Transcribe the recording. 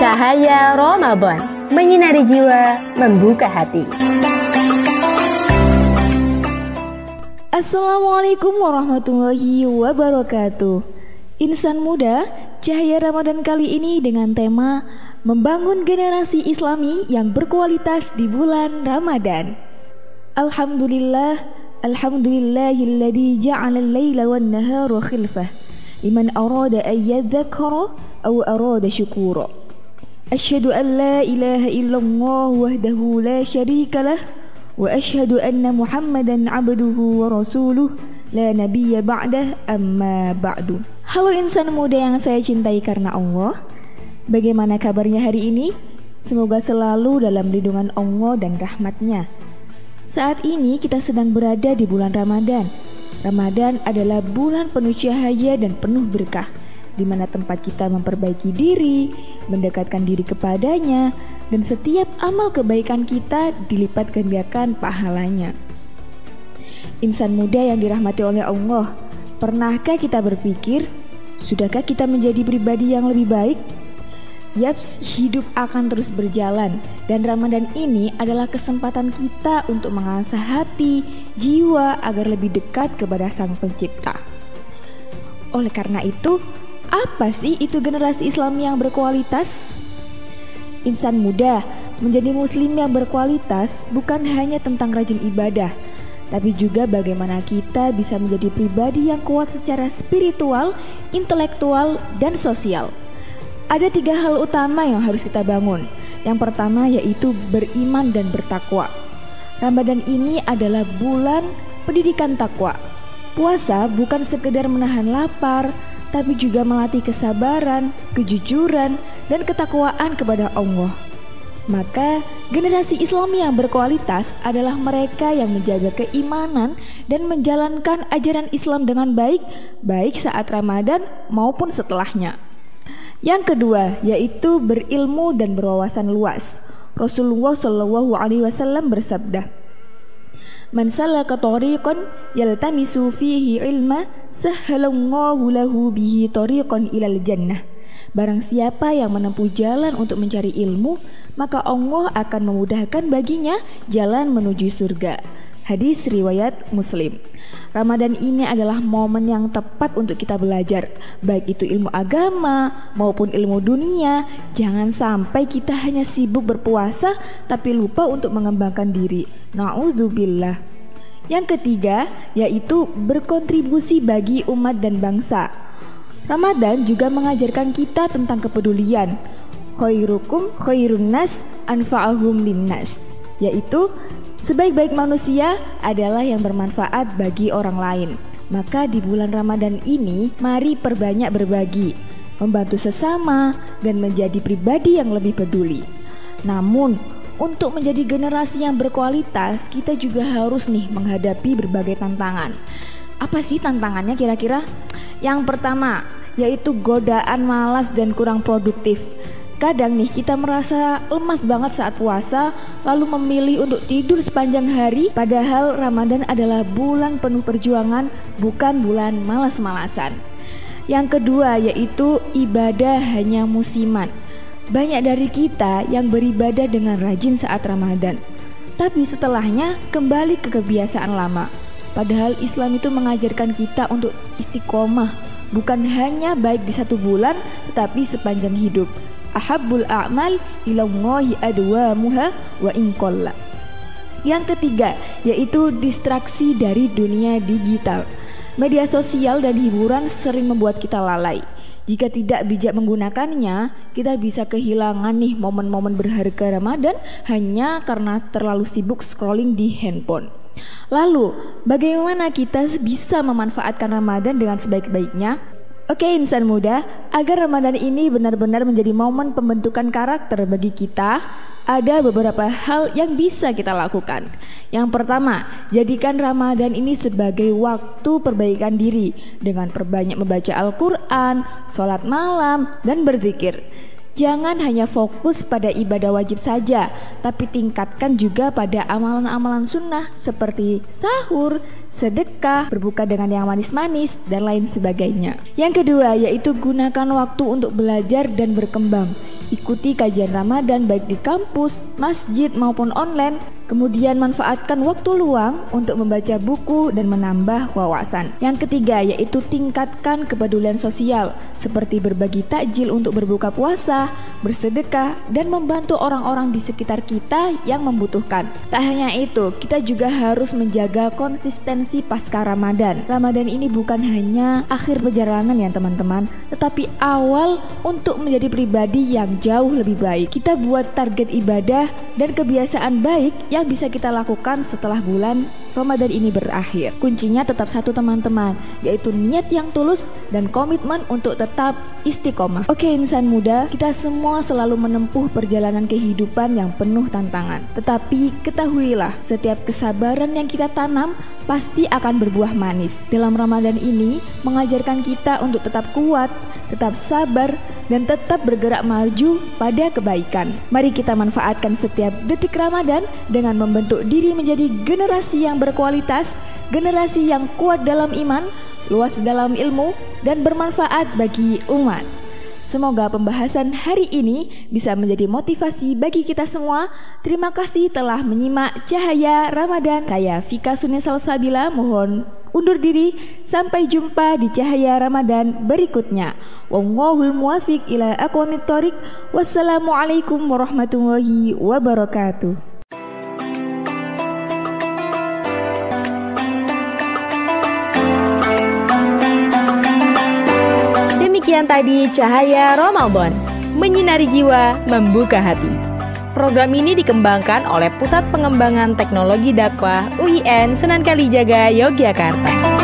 Cahaya Ramadan, menyinari jiwa, membuka hati. Assalamualaikum warahmatullahi wabarakatuh. Insan muda, Cahaya Ramadan kali ini dengan tema membangun generasi Islami yang berkualitas di bulan Ramadan. Alhamdulillah, alhamdulillahilladzi ja'ala al-laila wan-nahara khilfah liman arada an yadhakkara aw arada syukura. Asyhadu an la ilaha illallah wahdahu la syarika lah wa asyhadu anna Muhammadan abduhu wa rasuluh la nabiyya ba'dah amma ba'du. Halo insan muda yang saya cintai karena Allah. Bagaimana kabarnya hari ini? Semoga selalu dalam lindungan Allah dan rahmatnya. Saat ini kita sedang berada di bulan Ramadan. Ramadan adalah bulan penuh cahaya dan penuh berkah, di mana tempat kita memperbaiki diri, mendekatkan diri kepadanya, dan setiap amal kebaikan kita dilipat gandakan pahalanya. Insan muda yang dirahmati oleh Allah, pernahkah kita berpikir, sudahkah kita menjadi pribadi yang lebih baik? Yaps, hidup akan terus berjalan, dan Ramadan ini adalah kesempatan kita untuk mengasah hati, jiwa agar lebih dekat kepada Sang Pencipta. Oleh karena itu, apa sih itu generasi Islam yang berkualitas? Insan muda, menjadi muslim yang berkualitas bukan hanya tentang rajin ibadah, tapi juga bagaimana kita bisa menjadi pribadi yang kuat secara spiritual, intelektual, dan sosial. Ada 3 hal utama yang harus kita bangun. Yang pertama yaitu beriman dan bertakwa. Ramadan ini adalah bulan pendidikan takwa. Puasa bukan sekedar menahan lapar, tapi juga melatih kesabaran, kejujuran, dan ketakwaan kepada Allah. Maka generasi Islam yang berkualitas adalah mereka yang menjaga keimanan dan menjalankan ajaran Islam dengan baik, baik saat Ramadan maupun setelahnya. Yang kedua yaitu berilmu dan berwawasan luas. Rasulullah Shallallahu Alaihi Wasallam bersabda, "Man salaka tariqan yaltamisu fihi ilma, sahhalallahu lahu bihi tariqan ilal jannah." Barang siapa yang menempuh jalan untuk mencari ilmu, maka Allah akan memudahkan baginya jalan menuju surga. Hadis riwayat Muslim. Ramadan ini adalah momen yang tepat untuk kita belajar, baik itu ilmu agama maupun ilmu dunia. Jangan sampai kita hanya sibuk berpuasa tapi lupa untuk mengembangkan diri. Na'udzubillah. Yang ketiga yaitu berkontribusi bagi umat dan bangsa. Ramadan juga mengajarkan kita tentang kepedulian. Khairukum khairun nas anfa'ahum linnas, yaitu sebaik-baik manusia adalah yang bermanfaat bagi orang lain. Maka di bulan Ramadan ini, mari perbanyak berbagi, membantu sesama, dan menjadi pribadi yang lebih peduli. Namun, untuk menjadi generasi yang berkualitas, kita juga harus menghadapi berbagai tantangan. Apa sih tantangannya kira-kira? Yang pertama, yaitu godaan malas dan kurang produktif. Kadang kita merasa lemas banget saat puasa, lalu memilih untuk tidur sepanjang hari, padahal Ramadan adalah bulan penuh perjuangan, bukan bulan malas-malasan. Yang kedua yaitu ibadah hanya musiman. Banyak dari kita yang beribadah dengan rajin saat Ramadan, tapi setelahnya kembali ke kebiasaan lama. Padahal Islam itu mengajarkan kita untuk istiqomah, bukan hanya baik di 1 bulan, tetapi sepanjang hidup. Ahabbul a'mal ilallahi adwamuha wa in qalla. Yang ketiga yaitu distraksi dari dunia digital. Media sosial dan hiburan sering membuat kita lalai. Jika tidak bijak menggunakannya, kita bisa kehilangan momen-momen berharga Ramadan hanya karena terlalu sibuk scrolling di handphone. Lalu, bagaimana kita bisa memanfaatkan Ramadan dengan sebaik-baiknya? Oke insan muda, agar Ramadan ini benar-benar menjadi momen pembentukan karakter bagi kita, ada beberapa hal yang bisa kita lakukan. Yang pertama, jadikan Ramadan ini sebagai waktu perbaikan diri dengan perbanyak membaca Al-Quran, sholat malam, dan berzikir. Jangan hanya fokus pada ibadah wajib saja, tapi tingkatkan juga pada amalan-amalan sunnah seperti sahur, sedekah, berbuka dengan yang manis-manis, dan lain sebagainya. Yang kedua yaitu gunakan waktu untuk belajar dan berkembang. Ikuti kajian Ramadan baik di kampus, masjid maupun online. Kemudian manfaatkan waktu luang untuk membaca buku dan menambah wawasan. Yang ketiga yaitu tingkatkan kepedulian sosial, seperti berbagi takjil untuk berbuka puasa, bersedekah, dan membantu orang-orang di sekitar kita yang membutuhkan. Tak hanya itu, kita juga harus menjaga konsistensi pasca Ramadan. Ramadan ini bukan hanya akhir perjalanan ya teman-teman, tetapi awal untuk menjadi pribadi yang jauh lebih baik. Kita buat target ibadah dan kebiasaan baik yang bisa kita lakukan setelah bulan Ramadan ini berakhir. Kuncinya tetap satu teman-teman, yaitu niat yang tulus dan komitmen untuk tetap istiqomah. Oke insan muda, kita semua selalu menempuh perjalanan kehidupan yang penuh tantangan. Tetapi ketahuilah, setiap kesabaran yang kita tanam pasti akan berbuah manis. Dalam Ramadan ini mengajarkan kita untuk tetap kuat, tetap sabar, dan tetap bergerak maju pada kebaikan. Mari kita manfaatkan setiap detik Ramadan dengan membentuk diri menjadi generasi yang berkualitas, generasi yang kuat dalam iman, luas dalam ilmu, dan bermanfaat bagi umat. Semoga pembahasan hari ini bisa menjadi motivasi bagi kita semua. Terima kasih telah menyimak Cahaya Ramadan. Saya Vika Sunisal Sabila, mohon undur diri. Sampai jumpa di Cahaya Ramadan berikutnya. Wallahul muwaffiq ila aqwamit thoriq. Wassalamualaikum warahmatullahi wabarakatuh. Demikian tadi Cahaya Ramadan, menyinari jiwa, membuka hati. Program ini dikembangkan oleh Pusat Pengembangan Teknologi Dakwah UIN Sunan Kalijaga, Yogyakarta.